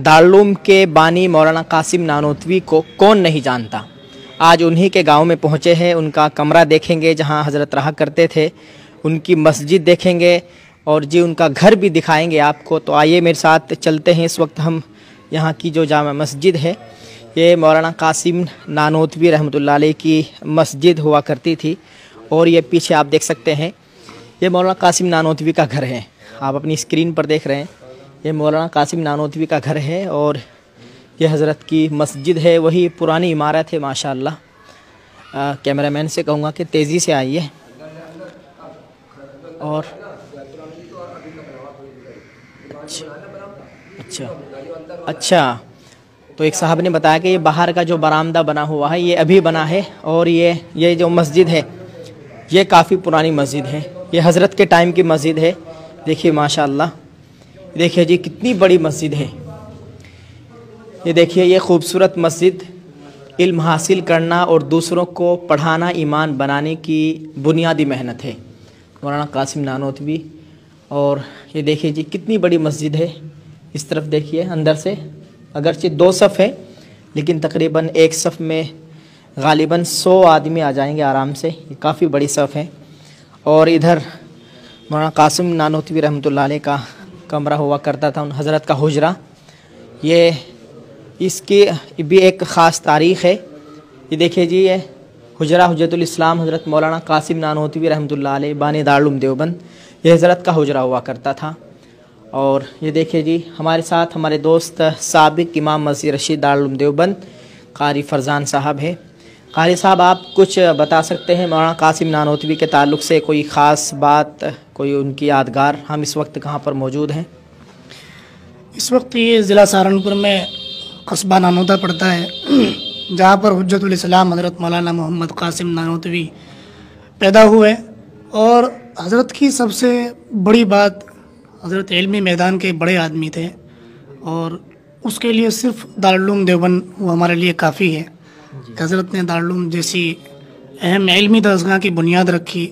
दारुल के बानी मौलाना कासिम नानोतवी को कौन नहीं जानता। आज उन्हीं के गांव में पहुंचे हैं। उनका कमरा देखेंगे जहां हज़रत रहा करते थे, उनकी मस्जिद देखेंगे और जी उनका घर भी दिखाएंगे आपको। तो आइए मेरे साथ चलते हैं। इस वक्त हम यहाँ की जो जामा मस्जिद है, ये मौलाना कासिम नानोतवी रहमतुल्लाह अलैह की मस्जिद हुआ करती थी। और ये पीछे आप देख सकते हैं, ये मौलाना कासिम नानोतवी का घर है। आप अपनी स्क्रीन पर देख रहे हैं, ये मौलाना कासिम नानोतवी का घर है और ये हज़रत की मस्जिद है। वही पुरानी इमारत है माशाअल्लाह। कैमरामैन से कहूँगा कि तेज़ी से आइए। और अच्छा, तो एक साहब ने बताया कि ये बाहर का जो बरामदा बना हुआ है ये अभी बना है। और ये जो मस्जिद है ये काफ़ी पुरानी मस्जिद है। ये हज़रत के टाइम की मस्जिद है। देखिए माशाअल्लाह, देखिए जी कितनी बड़ी मस्जिद है। ये देखिए, ये खूबसूरत मस्जिद इल्म हासिल करना और दूसरों को पढ़ाना ईमान बनाने की बुनियादी मेहनत है, मौलाना कासिम नानोतवी। और ये देखिए जी कितनी बड़ी मस्जिद है। इस तरफ देखिए, अंदर से अगरचे 2 सफ़ है लेकिन तकरीबन एक सफ़ में गालिबन 100 आदमी आ जाएंगे आराम से। ये काफ़ी बड़ी सफ़ है। और इधर मौलाना कासिम नानोतवी रहमतुल्लाह अलैह का कमरा हुआ करता था, उन हज़रत का हुजरा। ये इसकी भी एक ख़ास तारीख़ है। ये देखिए जी, ये हुजरा हुज्जतुल इस्लाम हज़रत मौलाना कासिम नानोतवी रहमतुल्लाह अलैह बानी दारुल देवबंद, ये हज़रत का हुजरा हुआ करता था। और ये देखिए जी, हमारे साथ हमारे दोस्त साबिक इमाम मस्जिद रशीद दारुल देवबंद कारी फरजान साहब है। कारी साहब, आप कुछ बता सकते हैं मौलाना कासिम नानोतवी के ताल्लुक़ से, कोई ख़ास बात, कोई उनकी यादगार? हम इस वक्त कहाँ पर मौजूद हैं? इस वक्त ये ज़िला सहारनपुर में कस्बा नानोदा पड़ता है, जहाँ पर हुज्जतुल इस्लाम हज़रत मौलाना मोहम्मद कासिम नानोतवी पैदा हुए। और हज़रत की सबसे बड़ी बात, हज़रत इल्मी मैदान के बड़े आदमी थे और उसके लिए सिर्फ दारुल देवबंद वो हमारे लिए काफ़ी है। हज़रत ने दारुल जैसी अहम इल्मी दरसगाह की बुनियाद रखी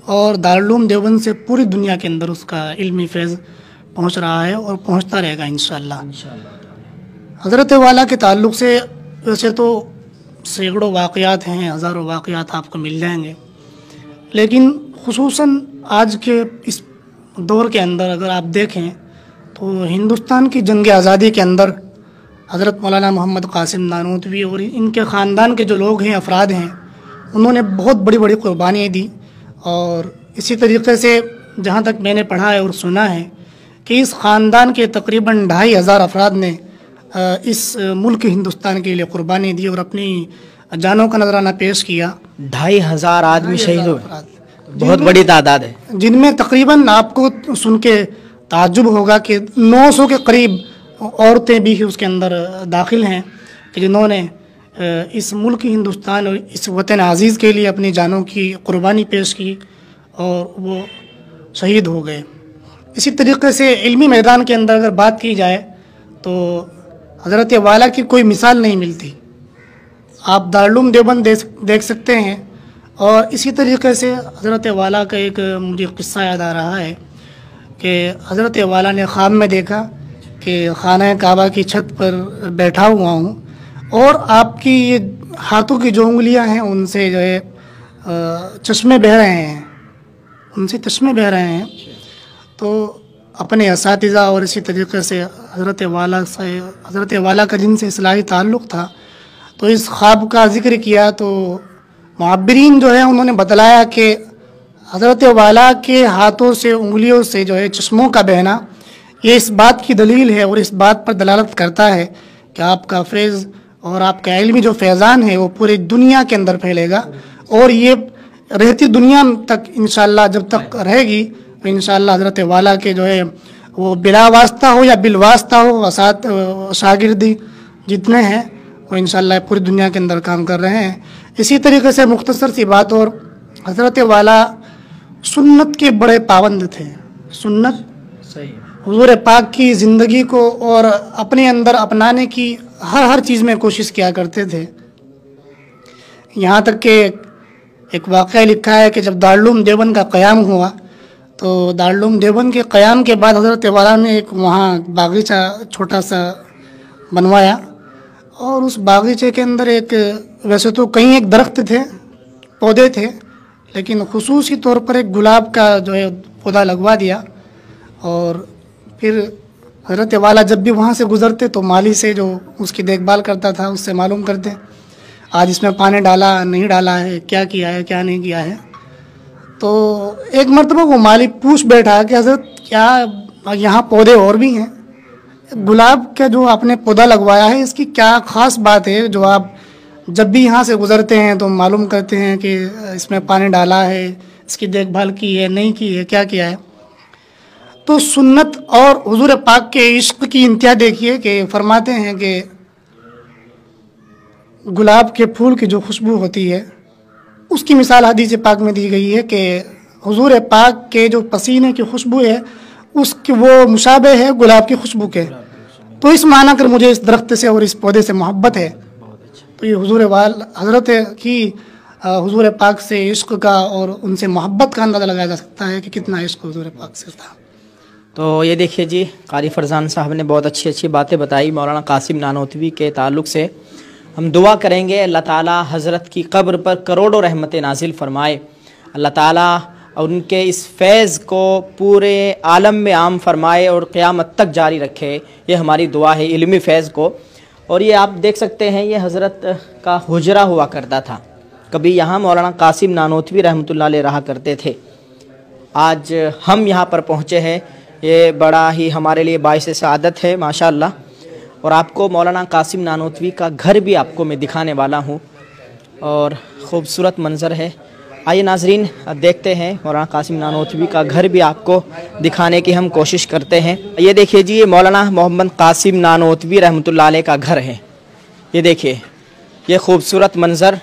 और दारुल देवबंद से पूरी दुनिया के अंदर उसका इल्मी फैज़ पहुँच रहा है और पहुँचता रहेगा इंशाअल्लाह। हज़रत वाला के ताल्लुक़ से वैसे तो सैकड़ों वाक़यात हैं, हज़ारों वाक़यात आपको मिल जाएंगे, लेकिन खुसूसन आज के इस दौर के अंदर अगर आप देखें तो हिंदुस्तान की जंग आज़ादी के अंदर हज़रत मौलाना मोहम्मद कासिम नानोतवी और इनके ख़ानदान के जो लोग हैं, अफराद हैं, उन्होंने बहुत बड़ी बड़ी कुर्बानियाँ दी। और इसी तरीके से जहाँ तक मैंने पढ़ा है और सुना है कि इस ख़ानदान के तकरीबन 2500 अफराद ने इस मुल्क हिंदुस्तान के लिए कुर्बानी दी और अपनी जानों का नजराना पेश किया। 2500 आदमी शहीद हुए, बहुत बड़ी तादाद है, जिनमें तकरीबन आपको सुन के ताज्जुब होगा कि 900 के करीब औरतें भी उसके अंदर दाखिल हैं कि जिन्होंने इस मुल्क हिंदुस्तान और इस वतन अज़ीज़ के लिए अपनी जानों की कुर्बानी पेश की और वो शहीद हो गए। इसी तरीके से इल्मी मैदान के अंदर अगर बात की जाए तो हज़रत वाला की कोई मिसाल नहीं मिलती। आप दारुल देवबंद देख सकते हैं। और इसी तरीके से हज़रत वाला का एक मुझे किस्सा याद आ रहा है कि हज़रत वाला ने ख्वाब में देखा कि खाना काबा की छत पर बैठा हुआ हूँ और आपकी ये हाथों की जो उंगलियाँ हैं उनसे जो है चश्मे बह रहे हैं, उनसे चश्मे बह रहे हैं। तो अपने असातिज़ा और इसी तरीके से हज़रत वाला का जिनसे इस्लाही ताल्लुक़ था, तो इस ख्वाब का ज़िक्र किया। तो मुअब्बिरीन जो है उन्होंने बतलाया कि हज़रत वाला के हाथों से, उंगलियों से जो है चश्मों का बहना, ये इस बात की दलील है और इस बात पर दलालत करता है कि आपका फैज़ और आपका इल्मी जो फैज़ान है वो पूरी दुनिया के अंदर फैलेगा। और ये रहती दुनिया तक इंशाअल्लाह, जब तक रहेगी तो इंशाअल्लाह हज़रत वाला के जो है वो बिला वास्ता हो या बिल वास्ता हो, शागिर्दी जितने हैं वो इंशाअल्लाह पूरी दुनिया के अंदर काम कर रहे हैं। इसी तरीके से मुख्तसर सी बात, और हज़रत वाला सुन्नत के बड़े पाबंद थे। सुन्नत सही, हुजूर पाक की ज़िंदगी को और अपने अंदर अपनाने की हर चीज़ में कोशिश किया करते थे। यहाँ तक कि एक वाक़या लिखा है कि जब दारुल देवबंद का क़याम हुआ तो दारुल देवबंद के क़याम के बाद हज़रत वाला ने एक वहाँ बागीचा छोटा सा बनवाया। और उस बागीचे के अंदर एक, वैसे तो कई एक दरख्त थे, पौधे थे, लेकिन खुसूसी तौर पर एक गुलाब का जो है पौधा लगवा दिया। और फिर हज़रत वाला जब भी वहाँ से गुज़रते तो माली से जो उसकी देखभाल करता था उससे मालूम करते, आज इसमें पानी डाला नहीं डाला है, क्या किया है क्या नहीं किया है। तो एक मरतबा वो माली पूछ बैठा कि हज़रत क्या यहाँ पौधे और भी हैं, गुलाब का जो आपने पौधा लगवाया है इसकी क्या ख़ास बात है जो आप जब भी यहाँ से गुज़रते हैं तो मालूम करते हैं कि इसमें पानी डाला है, इसकी देखभाल की है नहीं की है, क्या किया है। तो सुन्नत और हुजूर पाक के इश्क की इंतहा देखिए कि फरमाते हैं कि गुलाब के फूल की जो खुशबू होती है उसकी मिसाल हदीस पाक में दी गई है कि हुजूर पाक के जो पसीने की खुशबू है उसकी वो मुशाबे है गुलाब की खुशबू के। तो इस माना कर मुझे इस दरख्त से और इस पौधे से मोहब्बत है। तो ये हुजूर हज़रत की हुजूर पाक से इश्क का और उनसे मोहब्बत का अंदाज़ा लगाया जा सकता है कि कितना इश्क हुजूर पाक से था। तो ये देखिए जी, कारी फरजान साहब ने बहुत अच्छी अच्छी बातें बताई मौलाना कासिम नानोतवी के ताल्लुक़ से। हम दुआ करेंगे अल्लाह ताला हज़रत की कब्र पर करोड़ों रहमतें नाजिल फरमाए, अल्लाह ताला उनके इस फैज़ को पूरे आलम में आम फरमाए और क़यामत तक जारी रखे। ये हमारी दुआ है इल्मी फैज़ को। और ये आप देख सकते हैं ये हज़रत का हुजरा हुआ करता था, कभी यहाँ मौलाना कासिम नानोतवी रहमतुल्लाह अलैह रहा करते थे। आज हम यहाँ पर पहुँचे हैं, ये बड़ा ही हमारे लिए बाइस सआदत है माशाअल्लाह। और आपको मौलाना कासिम नानोतवी का घर भी आपको मैं दिखाने वाला हूँ और ख़ूबसूरत मंज़र है। आइए नाजरीन देखते हैं मौलाना कासिम नानोतवी का घर भी आपको दिखाने की हम कोशिश करते हैं। ये देखिए जी, ये मौलाना मोहम्मद कासिम नानोतवी रहमतुल्लाह अलैह का घर है। ये देखिए ये ख़ूबसूरत मंज़र,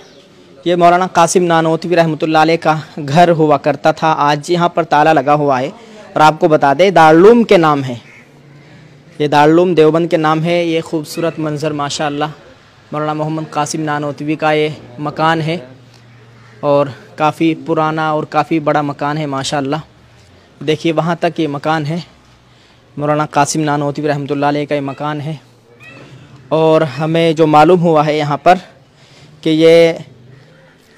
ये मौलाना कासिम नानोतवी रहमतुल्लाह अलैह का घर हुआ करता था। आज यहाँ पर ताला लगा हुआ है। और आपको बता दें दारुल के नाम है, ये दारुल देवबंद के नाम है। ये खूबसूरत मंज़र माशाअल्लाह मौलाना मोहम्मद कासिम नानोतवी का ये मकान है और काफ़ी पुराना और काफ़ी बड़ा मकान है माशाअल्लाह। देखिए वहाँ तक ये मकान है, मौलाना कासिम नानोतवी रहमतुल्लाह अलैह का ये मकान है। और हमें जो मालूम हुआ है यहाँ पर कि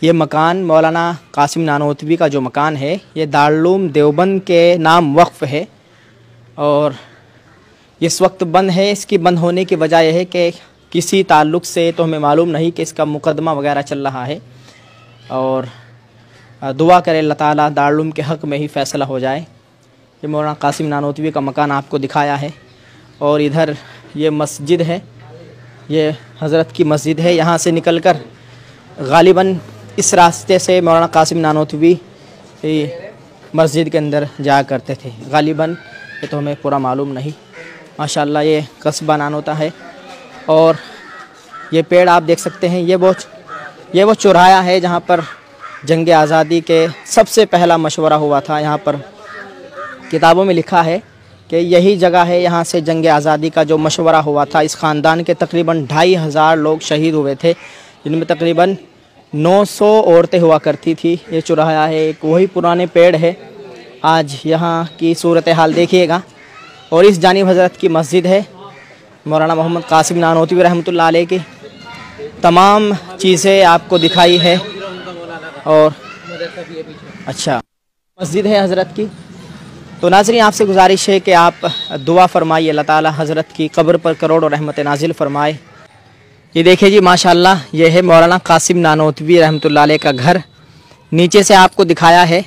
ये मकान मौलाना कासिम नानोतवी का जो मकान है ये दारुल देवबंद के नाम वक्फ़ है और इस वक्त बंद है। इसकी बंद होने की वजह यह है कि किसी ताल्लुक़ से तो हमें मालूम नहीं कि इसका मुकदमा वगैरह चल रहा है। और दुआ करें अल्लाह ताला दारुल के हक़ में ही फ़ैसला हो जाए। ये मौलाना कासिम नानोतवी का मकान आपको दिखाया है। और इधर ये मस्जिद है, ये हज़रत की मस्जिद है। यहाँ से निकल कर गालिबन इस रास्ते से मौलाना कासिम नानोतवी मस्जिद के अंदर जाया करते थे गालिबन, ये तो हमें पूरा मालूम नहीं। माशाअल्लाह ये कस्बा नानोता है। और ये पेड़ आप देख सकते हैं, ये वो चौराहा है जहाँ पर जंग आज़ादी के सबसे पहला मशवरा हुआ था। यहाँ पर किताबों में लिखा है कि यही जगह है, यहाँ से जंग आज़ादी का जो मशवरा हुआ था। इस ख़ानदान के तकरीबन 2500 लोग शहीद हुए थे, जिनमें तकरीबन 900 औरतें हुआ करती थी। ये चौराहा है, एक वही पुराने पेड़ है। आज यहाँ की सूरत हाल देखिएगा। और इस जानिब हज़रत की मस्जिद है, मौलाना मोहम्मद कासिम नानोतवी रहमतुल्लाह अलैह की तमाम चीज़ें आपको दिखाई है। और अच्छा मस्जिद है हज़रत की। तो नाज़रीन आपसे गुजारिश है कि आप दुआ फरमाइए, अल्लाह ताला हज़रत की कब्र पर करोड़ों रहमत नाजिल फरमाए। ये देखिए जी माशाअल्लाह, ये है मौलाना कासिम नानोतवी रहमतुल्लाह अलैह का घर। नीचे से आपको दिखाया है,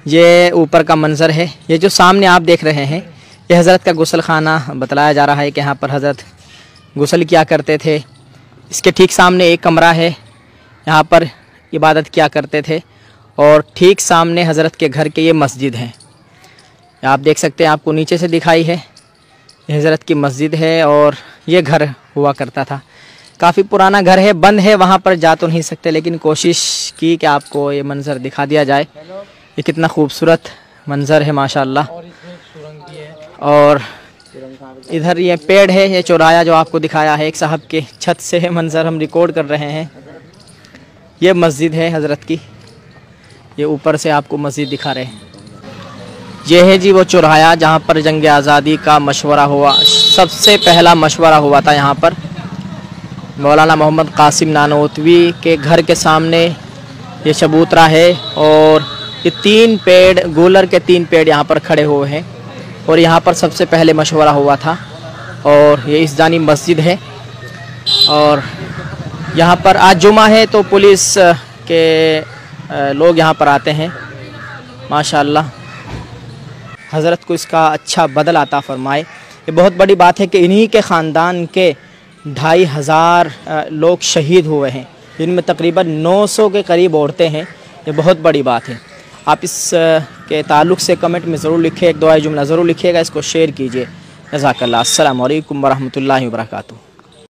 ये ऊपर का मंज़र है। ये जो सामने आप देख रहे हैं ये हज़रत का गुसल खाना बतलाया जा रहा है कि यहाँ पर हज़रत गुसल किया करते थे। इसके ठीक सामने एक कमरा है, यहाँ पर इबादत किया करते थे। और ठीक सामने हज़रत के घर के ये मस्जिद है, आप देख सकते हैं, आपको नीचे से दिखाई है। ये हज़रत की मस्जिद है और ये घर हुआ करता था। काफ़ी पुराना घर है, बंद है, वहाँ पर जा तो नहीं सकते, लेकिन कोशिश की कि आपको ये मंज़र दिखा दिया जाए। ये कितना खूबसूरत मंज़र है माशाअल्लाह। और इधर ये पेड़ है, ये चौराहा जो आपको दिखाया है, एक साहब के छत से है मंज़र हम रिकॉर्ड कर रहे हैं। ये मस्जिद है हज़रत की, ये ऊपर से आपको मस्जिद दिखा रहे हैं। ये है जी वो चौराहा जहाँ पर जंग आज़ादी का मशवरा हुआ, सबसे पहला मशवरा हुआ था यहाँ पर मौलाना मोहम्मद कासिम नानोतवी के घर के सामने। ये चबूतरा है और ये 3 पेड़, गूलर के 3 पेड़ यहाँ पर खड़े हुए हैं और यहाँ पर सबसे पहले मशवरा हुआ था। और ये इस्लामी मस्जिद है और यहाँ पर आज जुमा है तो पुलिस के लोग यहाँ पर आते हैं। माशाअल्लाह, हज़रत को इसका अच्छा बदल आता फरमाए। ये बहुत बड़ी बात है कि इन्हीं के ख़ानदान के 2500 लोग शहीद हुए हैं, जिनमें तकरीबन 900 के करीब औरतें हैं। ये बहुत बड़ी बात है। आप इस के ताल्लुक़ से कमेंट में ज़रूर लिखें, एक दुआई जुमला ज़रूर लिखिएगा, इसको शेयर कीजिए। जज़ाकल्लाह। अस्सलामु अलैकुम वरहमतुल्लाहि वबरकातुहू।